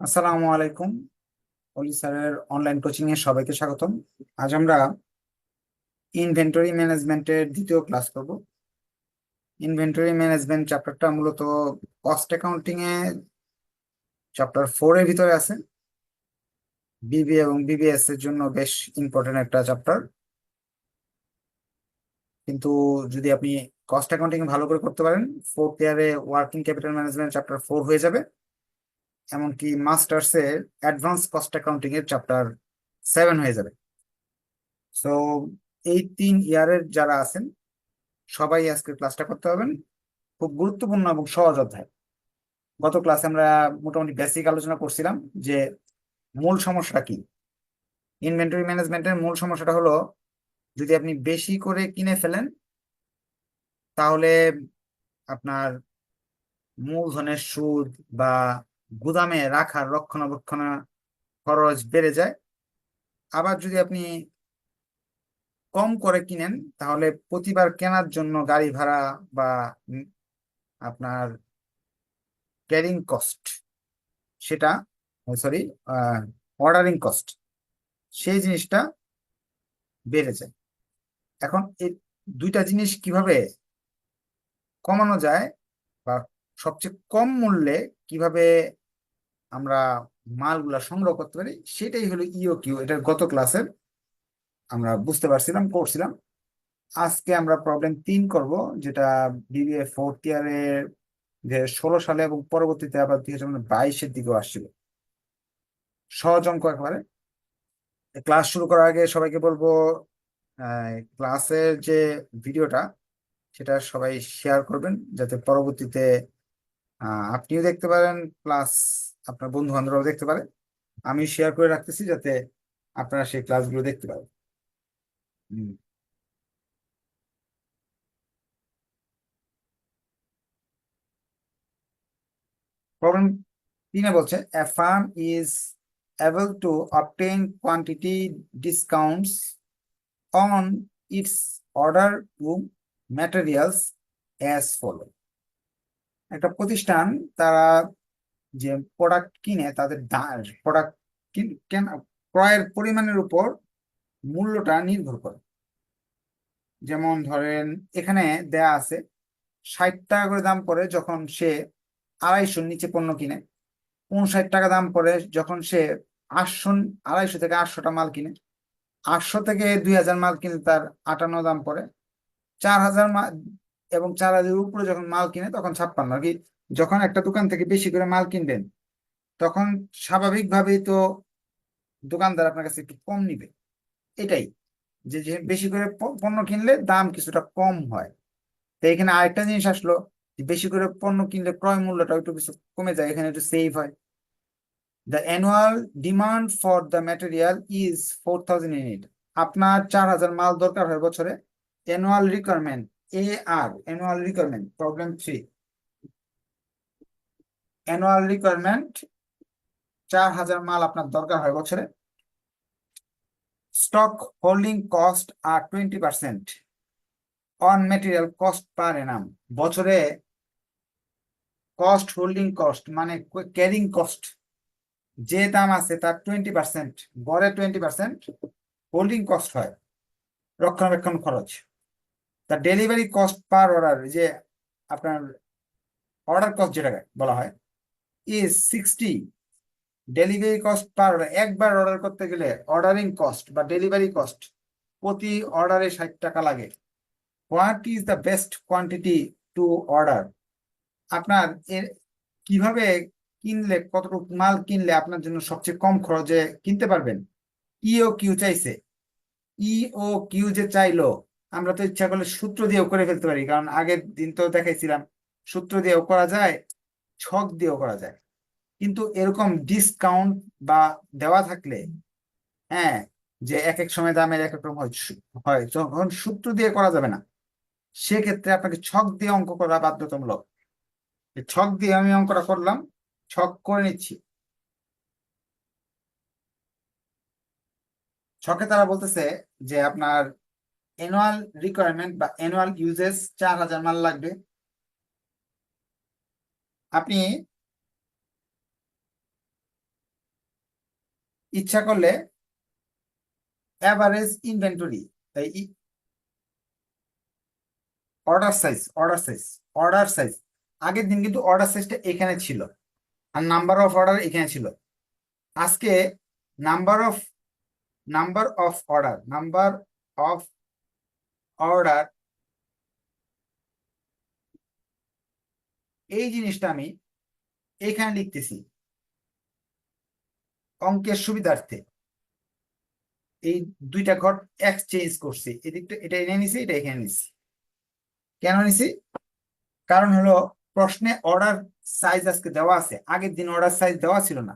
আসসালামু আলাইকুম। অলি স্যারের অনলাইন কোচিং এ সবাইকে স্বাগতম। আজ আমরা ইনভেন্টরি ম্যানেজমেন্টের দ্বিতীয় ক্লাস করব। ইনভেন্টরি ম্যানেজমেন্ট চ্যাপ্টারটা মূলত কস্ট অ্যাকাউন্টিং এ চ্যাপ্টার 4 এর ভিতরে আছে। বিবি এবং বিবিএস এর জন্য বেশ ইম্পর্টেন্ট একটা চ্যাপ্টার। কিন্তু যদি আপনি কস্ট অ্যাকাউন্টিং ভালো করে করতে পারেন, ফোর্থ ইয়ারে ওয়ার্কিং ক্যাপিটাল ম্যানেজমেন্ট চ্যাপ্টার 4 হয়ে যাবে। এমনকি মাস্টার্স এর অ্যাডভান্স কস্ট অ্যাকাউন্টিং এর চ্যাপ্টার 7 হয়ে যাবে। সো এই 3 ইয়ারের যারা আছেন সবাই আজকে ক্লাসটা করতে পারবেন। খুব গুরুত্বপূর্ণ এবং সহজ অধ্যায়। গত ক্লাসে আমরা মোটামুটি বেসিক আলোচনা করছিলাম যে মূল সমস্যাটা কি। ইনভেন্টরি ম্যানেজমেন্টের মূল সমস্যাটা হলো, যদি আপনি বেশি করে কিনে ফেলেন তাহলে আপনার মূলধনের সুদ বা গুদামে রাখার রক্ষণাবেক্ষণ খরচ বেড়ে যায়। আবার যদি আপনি কম করে কিনেন তাহলে প্রতিবার কেনার জন্য গাড়ি ভাড়া বা উম, আপনার ক্যারিং কস্ট, সেটা সরি অর্ডারিং কস্ট, সেই জিনিসটা বেড়ে যায়। এখন এই দুইটা জিনিস কিভাবে কমানো যায় বা সবচেয়ে কম মূল্যে কিভাবে আমরা মালগুলা সংগ্রহ করতে পারি, সেটাই হলো ইও কিউ। এটার গত ক্লাসে আমরা বুঝতে পারছিলাম, করছিলাম। আজকে আমরা প্রবলেম 3 করব, যেটা বিবিএ ফোর্থ ইয়ারের 2016 সালে এবং পরবর্তীতে আবার 2022-এর দিকেও আসছিল। সহজ অঙ্ক একেবারে। ক্লাস শুরু করার আগে সবাইকে বলবো, ক্লাসের যে ভিডিওটা সেটা সবাই শেয়ার করবেন, যাতে পরবর্তীতে আপনিও দেখতে পারেন, প্লাস আপনার বন্ধু বান্ধবরাও দেখতে পারে। আমি শেয়ার করে রাখতেছি যাতে আপনারা সেই ক্লাসগুলো দেখতে পারেন। প্রবলেম 3 বলছে, a firm is able to obtain quantity discounts on its order to materials as follow। একটা প্রতিষ্ঠান তারা যে প্রোডাক্ট কিনে, তাদের প্রোডাক্ট ক্রয়ের পরিমাণের উপর মূল্যটা নির্ভর করে। যেমন ধরেন এখানে দেয়া আছে 60 টাকা করে দাম পড়ে যখন সে 250-র নিচে পণ্য কিনে, 59 টাকা দাম পড়ে যখন সে 800, 250 থেকে 800টা মাল কিনে, 800 থেকে 2000 মাল কিনে তার 58 দাম পড়ে, 4000 এবং 4000-এর উপরে যখন মাল কিনে তখন 56 আর কি। যখন একটা দোকান থেকে বেশি করে মাল কিনবেন তখন স্বাভাবিকভাবেই তো দোকানদার আপনার কাছে একটু কম নিবে। এটাই যে বেশি করে পণ্য কিনলে দাম কিছুটা কম হয়। তো এখানে আরেকটা জিনিস আসলো, যে বেশি করে পণ্য কিনলে ক্রয় মূল্যটা একটু কিছু কমে যায়, এখানে একটু সেভ হয়। The annual demand for the material is 4000 unit. আপনার 4000 মাল দরকার হয় বছরে। Annual requirement, annual requirement, problem 3। Annual requirement 4000 মাল আপনার দরকার হয় বছরে। স্টক হোল্ডিং কস্ট আর 20% on material cost per annum. বছরে কস্ট হোল্ডিং কস্ট মানে ক্যারিং কস্ট, যে দাম আছে তার 20%, গড়ে 20% হোল্ডিং কস্ট হয়, রক্ষণাবেক্ষণ খরচ। তা ডেলিভারি কস্ট পার অর্ডার, যে আপনার অর্ডার কস্ট যেটাকে বলা হয়, is 60। Delivery cost per order, একবার অর্ডার করতে গেলে অর্ডারিং কস্ট বা ডেলিভারি কস্ট প্রতি অর্ডারে 60 টাকা লাগে। What is the best quantity to order. আপনার কিভাবে কিনলে, কতটুকু মাল কিনলে আপনার জন্য সবচেয়ে কম খরচে কিনতে পারবেন। ইও কিউ চাইছে। ইও কিউ যে চাইলো, আমরা তো ইচ্ছা করলে সূত্র দিয়েও করে ফেলতে পারি, কারণ আগের দিন তো দেখাইছিলাম সূত্র দিয়েও করা যায়, ছক দিয়েও করা যায়। কিন্তু এরকম ডিসকাউন্ট বা দেওয়া থাকলে, হ্যাঁ, যে এক এক সময় দামের এক এক রকম হয়, হয় যখন সূত্র দিয়ে করা যাবে না, সেক্ষেত্রে আপনাকে ছক দিয়ে অঙ্ক করা বাধ্যতামূলক। ছক দিয়ে আমি অঙ্কটা করলাম, ছক করে নিচ্ছি। ছকে তারা বলতেছে যে আপনার অ্যানুয়াল রিকোয়ারমেন্ট বা অ্যানুয়াল ইউজেস 4000 মাল লাগবে। আপনি ইচ্ছা করলে অ্যাভারেজ ইনভেন্টরি, অর্ডার সাইজ আগের দিন কিন্তু অর্ডার সাইজটা এখানে ছিল আর নাম্বার অফ অর্ডার এখানে ছিল। আজকে number of number of order এই জিনিসটা আমি এখানে লিখতেছি অঙ্কের সুবিধার্থে। এই দুইটা ঘর এক্সচেঞ্জ করছি, এদিকটা এটা এনে নিছি, এটা এখানে নিছি। কেন নিছি? কারণ হলো প্রশ্নে অর্ডার সাইজ আজকে দেওয়া আছে, আগের দিন অর্ডার সাইজ দেওয়া ছিল না।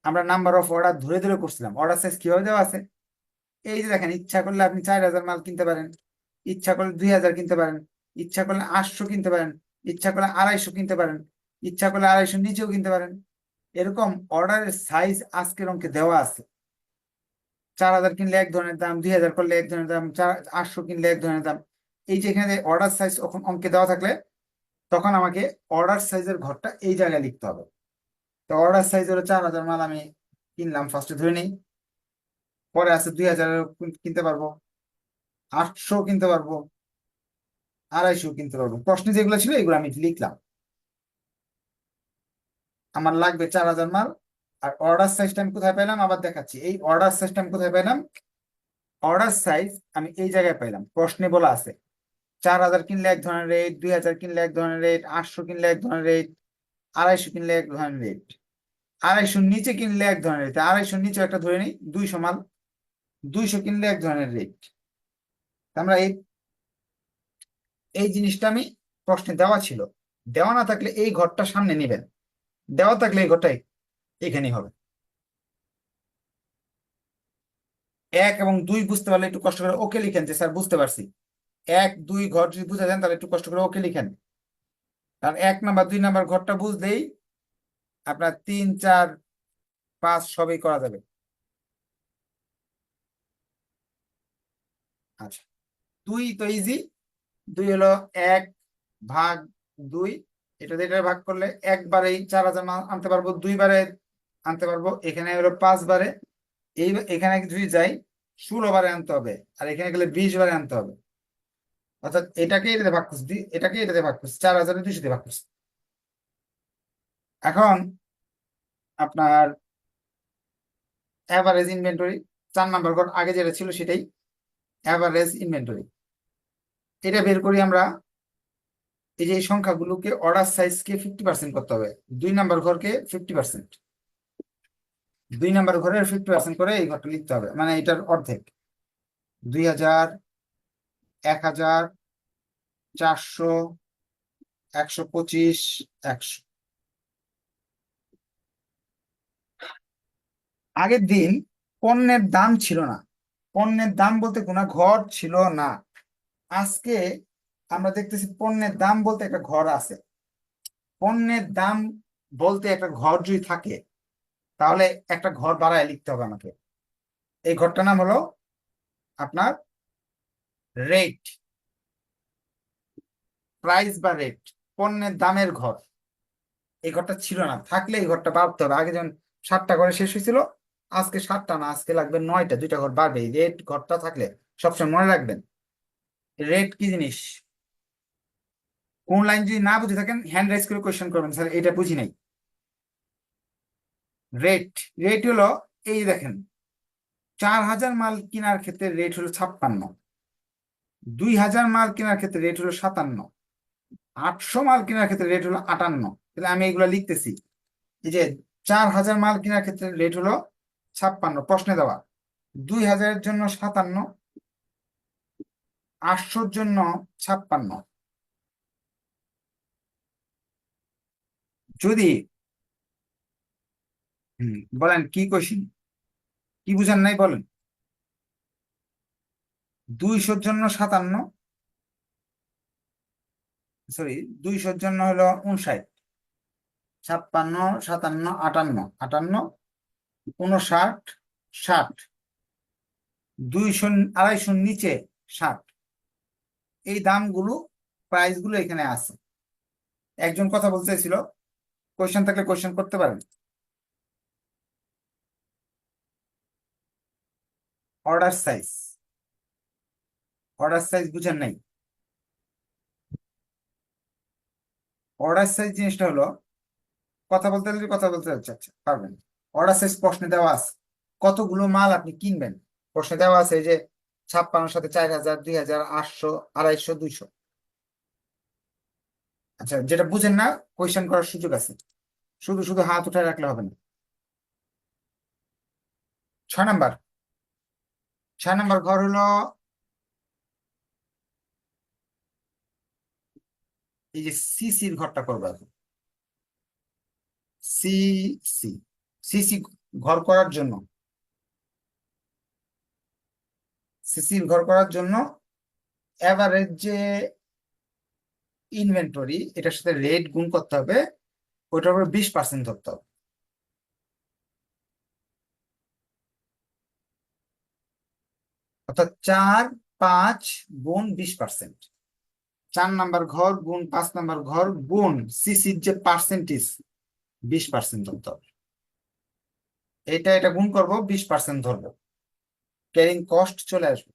আমরা নাম্বার অফ অর্ডার ধরে ধরে করছিলাম, অর্ডার সাইজ কিভাবে দেওয়া আছে। এই যে দেখেন, ইচ্ছা করলে আপনি 4000 মাল কিনতে পারেন, ইচ্ছা করলে 2000 কিনতে পারেন, ইচ্ছা করলে 800 কিনতে পারেন, ইচ্ছা করলে 250 কিনতে পারেন, ইচ্ছা করলে 250 নিচেও কিনতে পারেন। এরকম অর্ডারের সাইজ আজকের অঙ্কে দেওয়া আছে। 4000 কিনলে এক ধরনের দাম, 2000 করলে এক ধরনের দাম, 800 কিনলে এক ধরনের দাম। এই যে এখানে অর্ডার সাইজ অঙ্কে দেওয়া থাকলে তখন আমাকে অর্ডার সাইজের ঘরটা এই জায়গায় লিখতে হবে। তো অর্ডার সাইজ হলো 4000 মাল আমি কিনলাম, ফার্স্টে ধরে নিই। পরে আছে 2000 কিনতে পারবো, 800 কিনতে পারবো, 250 কিনতে পারবো। প্রশ্নে যেগুলো ছিল এগুলো আমি লিখলাম। আমার লাগবে 4000 মাল। আর অর্ডার সাইজটা আমি কোথায় পেলাম আবার দেখাচ্ছি। এই অর্ডার সাইজটা আমি কোথায় পেলাম? অর্ডার সাইজ আমি এই জায়গায় পেলাম, প্রশ্নে বলা আছে 4000 কিনলে এক ধরনের রেট, 2000 কিনলে এক ধরনের রেট, 800 কিনলে এক ধরনের রেট, 250 কিনলে এক ধরনের রেট, 250 নিচে কিনলে এক ধরনের রেট। 250 নিচে একটা ধরে নিই 200 মাল, 200 কিনলে এক ধরনের রেট। আমরা এই এই জিনিসটা আমি প্রশ্নে দেওয়া ছিল। দেওয়া না থাকলে এই ঘরটা সামনে নেবেন, দেওয়া থাকলে এই ঘরটা এখানেই হবে। 1 এবং 2 বুঝতে পারলে একটু কষ্ট করে ওকে লিখেন যে স্যার বুঝতে পারছি। 1 2 ঘর যদি বুঝা যান তাহলে একটু কষ্ট করে ওকে লিখেন। কারণ 1 নাম্বার 2 নাম্বার ঘরটা বুঝলেই আপনার 3 4 5 সবই করা যাবে। আচ্ছা, 2 তো ইজি। 2 হলো 1/2। এটা দিয়ে এটা ভাগ করলে একবারেই 4000 আনতে পারবো, 2 বারে আনতে পারবো। এখানে হলো 5 বারে। এখানে যদি যাই 16 বারে আনতে হবে, আর এখানে গেলে 20 বারে আনতে হবে। অর্থাৎ এটাকে এটাতে ভাগ করছি, এটাকে এটাতে ভাগ করছি, 4200 দিয়ে ভাগ করছি। এখন আপনার অ্যাভারেজ ইনভেন্টরি 4 নাম্বার ঘর আগে যেটা ছিল সেটাই অ্যাভারেজ ইনভেন্টরি। এটা বের করি আমরা। এই যে এই সংখ্যাগুলোকে অর্ডার সাইজকে 50% করতে হবে। 2 নাম্বার ঘরকে 50%, 2 নাম্বার ঘরের 50% করে এই ঘরটা লিখতে হবে, মানে এটার অর্ধেক। 2000, 1000, 400, 125, 100। আগের দিন পণ্যের দাম ছিল না, পণ্যের দাম বলতে কোনো ঘর ছিল না। আজকে আমরা দেখতেছি পণ্যের দাম বলতে একটা ঘর আছে। পণ্যের দাম বলতে একটা ঘর যদি থাকে তাহলে একটা ঘর বাড়ায় লিখতে হবে আমাকে। এই ঘরটার নাম হলো আপনার রেট, প্রাইস বা রেট, পণ্যের দামের ঘর। এই ঘরটা ছিল না, থাকলে এই ঘরটা বাড়তে হবে। আগে যেমন 7টা ঘরে শেষ হয়েছিল, আজকে 7টা না, আজকে লাগবে 9টা, 2টা ঘর বাড়বে। এই রেট ঘরটা থাকলে সবসময় মনে রাখবেন রেট কি জিনিস। কোন লাইন যদি না বুঝে থাকেন হ্যান্ড রাইজ করে কোয়েশ্চেন করবেন, স্যার এটা বুঝি নাই। রেট, রেট হলো এই দেখেন, 4000 মাল কেনার ক্ষেত্রে রেট হলো 56, 2000 মাল কেনার ক্ষেত্রে রেট হলো 57, 800 মাল কেনার ক্ষেত্রে রেট হলো 58। তাহলে আমি এগুলো লিখতেছি। এই যে 4000 মাল কেনার ক্ষেত্রে রেট হলো 56, প্রশ্নে দেওয়া। 2000-এর জন্য 57, 800-র জন্য 56। যদি বলেন কি কোশ্চিন, কি বুঝান নাই বলেন। 200-র জন্য 57, সরি 200-র জন্য হলো 59, 56, 57, 58, 58, 59, 60, 200 250-র নিচে 60। এই দামগুলো, প্রাইস গুলো এখানে আছে। একজন কথা বলতে চাইছিল, কোয়েশ্চেন থাকলে কোয়েশ্চেন করতে পারেন। অর্ডার সাইজ, অর্ডার সাইজ বুঝেন নাই? অর্ডার সাইজ জিনিসটা হলো, কথা বলতে গেলে কথা বলতে যাচ্ছে, আচ্ছা পারবেন। অর্ডার সাইজ প্রশ্নে দেওয়া আছে, কতগুলো মাল আপনি কিনবেন প্রশ্নে দেওয়া আছে, এই যে 56 সাথে 4000, 2000, 800, 250, 200। আচ্ছা, যেটা বুঝেন না কোয়েশ্চেন করার সুযোগ আছে, শুধু শুধু হাত উঠায় রাখলে হবে না। 6 নাম্বার, 6 নাম্বার ঘর হলো এই যে সিসির ঘরটা করবো এখন। সিসি, সিসি ঘর করার জন্য, সিসির ঘর করার জন্য এভারেজ যে ইনভেন্টরি, এটার সাথে রেট গুণ করতে হবে, ওইটার উপর 20% ধরতে হবে। অর্থাৎ 4, 5 গুণ 20%। 4 নাম্বার ঘর গুণ 5 নাম্বার ঘর গুণ সিসির যে পার্সেন্টেজ, 20% ধরতে হবে। এটা গুণ করব, 20% ধরবো, ক্যারিং কস্ট চলে আসবে।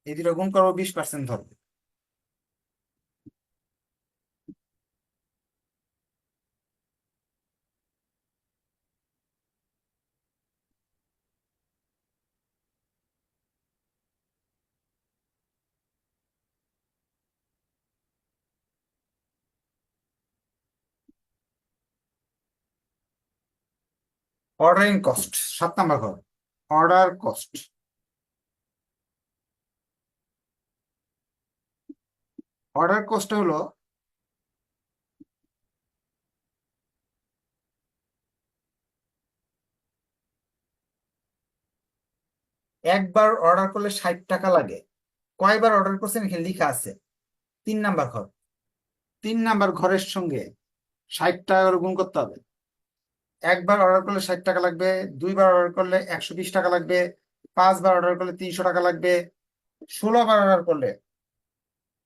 এই দুটো গুণ করবো, 20% ধরবো। অর্ডারিং কস্ট, 7 নাম্বার ঘর, অর্ডার কস্ট। অর্ডার কস্ট হলো একবার অর্ডার করলে 60 টাকা লাগে, কয়বার অর্ডার করছেন এখানে লেখা আছে। 3 নাম্বার ঘর, 3 নাম্বার ঘরের সঙ্গে 60 টাকা করে গুণ করতে হবে। একবার অর্ডার করলে 60 টাকা লাগবে, 2বার অর্ডার করলে 120 টাকা লাগবে, 5বার অর্ডার করলে 300 টাকা লাগবে, 16বার অর্ডার করলে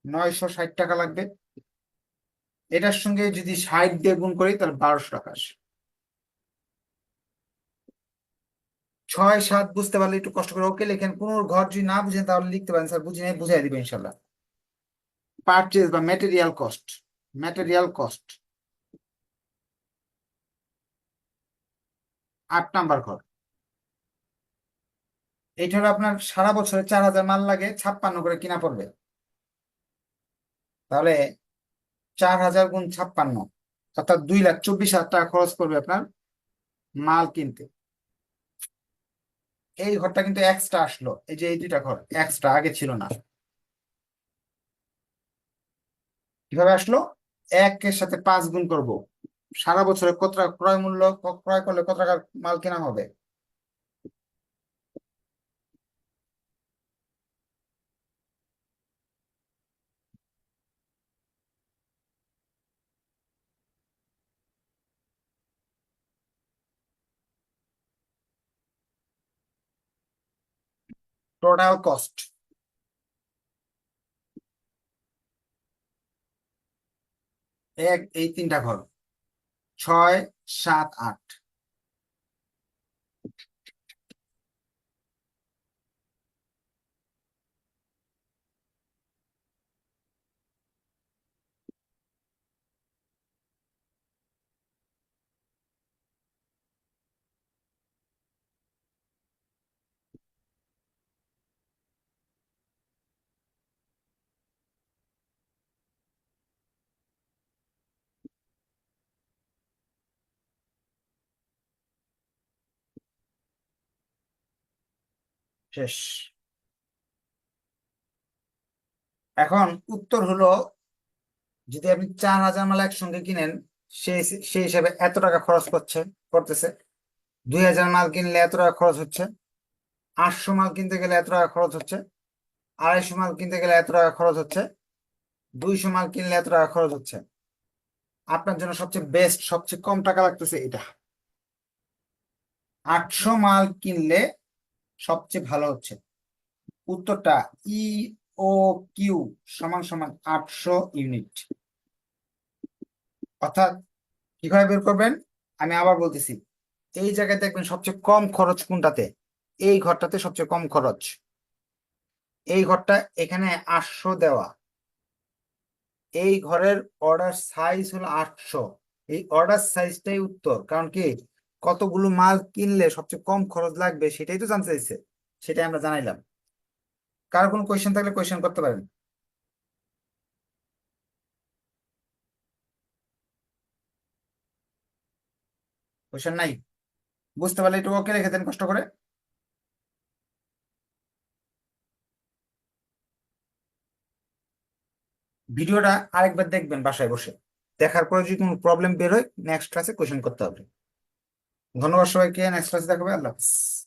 960 টাকা লাগবে। এটার সঙ্গে যদি 60 দিয়ে গুণ করি তাহলে 1200 টাকা আসে। 6, 7 বুঝতে পারলে একটু কষ্ট করে ওকে লেখেন, কোনো ঘর যদি না বুঝেন তাহলে লিখতে পারেন, স্যার বুঝে নেই বুঝাই দিবেন ইনশাল্লাহ। পারচেজ বা material cost, material cost. 8 number ঘর, এইটা হলো আপনার সারা বছরে 4000 মাল লাগে, 56 করে কিনা পড়বে। তাহলে 4000 গুণ 56, অর্থাৎ 2,24,000 টাকা খরচ করবে আপনার মাল কিনতে। এই ঘরটা কিন্তু এক্সট্রা আসলো, এই যে এই দুইটা ঘর এক্সট্রা, আগে ছিল না। কিভাবে আসলো? 1-এর সাথে 5 গুণ করব, সারা বছরে কত টাকা ক্রয় মূল্য, ক্রয় করলে কত টাকার মাল কেনা হবে। টোটাল কস্ট, এই 3টা ঘর, 6, 7, 8। শেষ। এখন উত্তর হলো, যদি আপনি 4000 মাল একসঙ্গে কিনেন, সেই সেই হিসাবে এত টাকা খরচ করতেছে। 2000 মাল কিনলে এত টাকা খরচ হচ্ছে, 800 মাল কিনতে গেলে এত টাকা খরচ হচ্ছে, 250 মাল কিনতে গেলে এত টাকা খরচ হচ্ছে, 200 মাল কিনলে এত টাকা খরচ হচ্ছে। আপনার জন্য সবচেয়ে বেস্ট, সবচেয়ে কম টাকা লাগতেছে এটা। 800 মাল কিনলে সবচেয়ে ভালো হচ্ছে। উত্তরটা ই ও কিউ সমান সমান 800 ইউনিট। অর্থাৎ কিভাবে বের করবেন, আমি আবার বলতেছি, এই জায়গায় দেখবেন সবচেয়ে কম খরচ কোনটাতে, এই ঘরটাতে সবচেয়ে কম খরচ। এই ঘরটা এখানে 800 দেওয়া, এই ঘরের অর্ডার সাইজ হলো 800। এই অর্ডার সাইজটাই উত্তর, কারণ কি কতগুলো মাল কিনলে সবচেয়ে কম খরচ লাগবে সেটাই তো জানতে চাইছে, সেটাই আমরা জানাইলাম। কার কোনো কোয়েশ্চেন থাকলে কোয়েশ্চেন করতে পারেন। কোয়েশ্চেন নাই? বুঝতে পারলে একটু ওকে রেখে দেন কষ্ট করে। ভিডিওটা আরেকবার দেখবেন বাসায় বসে, দেখার পরে যদি কোনো প্রবলেম বের হয় নেক্সট ক্লাসে কোয়েশ্চেন করতে হবে। ধন্যবাদ সবাইকে, নেক্সট ক্লাসে দেখাবে। আল্লাহ হাফিজ।